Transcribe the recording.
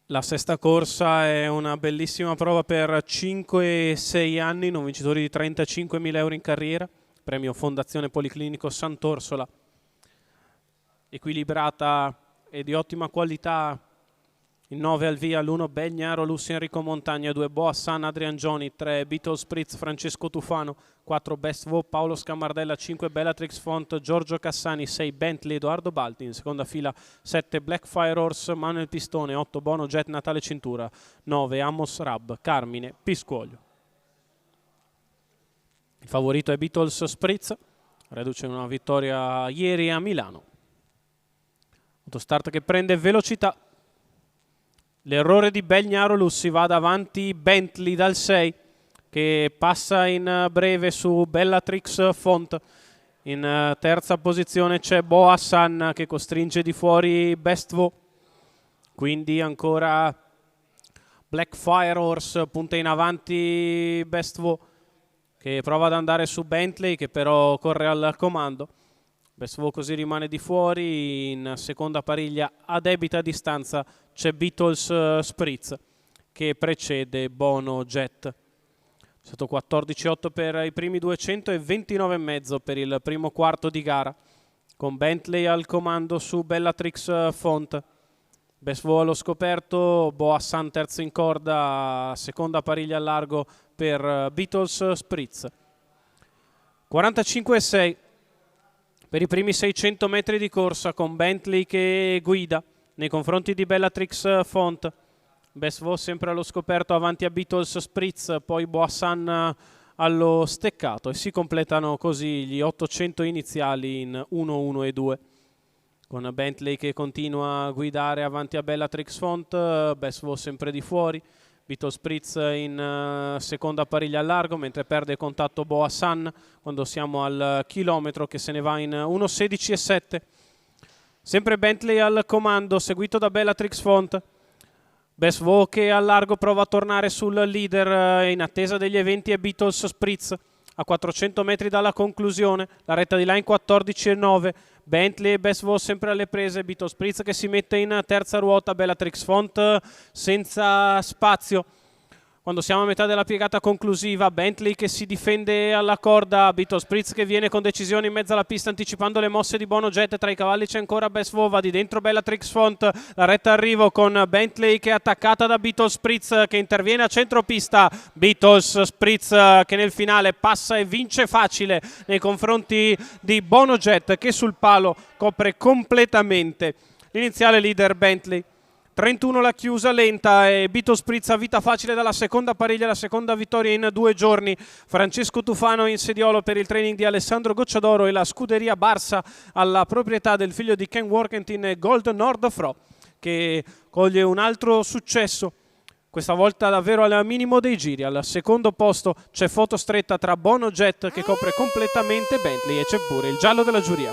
La sesta corsa è una bellissima prova per 5 e 6 anni, non vincitori di 35.000 euro in carriera, premio Fondazione Policlinico Sant'Orsola, equilibrata e di ottima qualità. Il 9 al via, l'1 Belgnaro Lusso Enrico Montagna, 2 Boa San Adrian Gioni, 3 Beatles Spritz Francesco Tufano, 4 Best Vo Paolo Scamardella, 5 Bellatrix Font Giorgio Cassani, 6 Bentley Edoardo Balti, in seconda fila 7 Blackfire Horse Manuel Pistone, 8 Bono Jet Natale Cintura, 9 Amos Rab Carmine Piscuoglio. Il favorito è Beatles Spritz, reduce una vittoria ieri a Milano. Autostart che prende velocità. L'errore di Belgnaro Lussi, va davanti Bentley dal 6 che passa in breve su Bellatrix Font. In terza posizione c'è Boa San che costringe di fuori Best Vo. Quindi ancora Blackfire Horse, punta in avanti Best Vo che prova ad andare su Bentley che però corre al comando. Best Vo così rimane di fuori. In seconda pariglia a debita distanza c'è Beatles Spritz che precede Bono Jet. È stato 14,8 per i primi 200 e 29,5 per il primo quarto di gara, con Bentley al comando su Bellatrix Font. Best Vo allo scoperto, Boa San terzo in corda, seconda pariglia al largo per Beatles Spritz. 45,6 per i primi 600 metri di corsa, con Bentley che guida nei confronti di Bellatrix Font. Best Vo sempre allo scoperto avanti a Beatles Spritz, poi Boa San allo steccato e si completano così gli 800 iniziali in 1, 1 e 2. Con Bentley che continua a guidare avanti a Bellatrix Font, Best Vo sempre di fuori. Beatles Spritz in seconda pariglia al largo, mentre perde contatto Boa San quando siamo al chilometro che se ne va in 1,16,7. Sempre Bentley al comando, seguito da Bellatrix Font. Best Vo che al largo prova a tornare sul leader in attesa degli eventi è Beatles Spritz. A 400 metri dalla conclusione, la retta di là in 14,9. Bentley e Best Vo sempre alle prese, Beatles Spritz che si mette in terza ruota, Bellatrix Font senza spazio. Quando siamo a metà della piegata conclusiva, Bentley che si difende alla corda, Beatles Spritz che viene con decisione in mezzo alla pista anticipando le mosse di Bono Jet. Tra i cavalli c'è ancora Best Vo, va di dentro Bellatrix Font, la retta arrivo con Bentley che è attaccata da Beatles Spritz che interviene a centropista. Beatles Spritz che nel finale passa e vince facile nei confronti di Bono Jet che sul palo copre completamente l'iniziale leader Bentley. 31 la chiusa lenta e Beatles Spritz a vita facile dalla seconda pariglia, la seconda vittoria in 2 giorni. Francesco Tufano in sediolo per il training di Alessandro Gocciadoro e la scuderia Barsa alla proprietà del figlio di Ken Workington e Gold Nord Fro, che coglie un altro successo, questa volta davvero al minimo dei giri. Al secondo posto c'è foto stretta tra Bono Jet che copre completamente Bentley e c'è pure il giallo della giuria.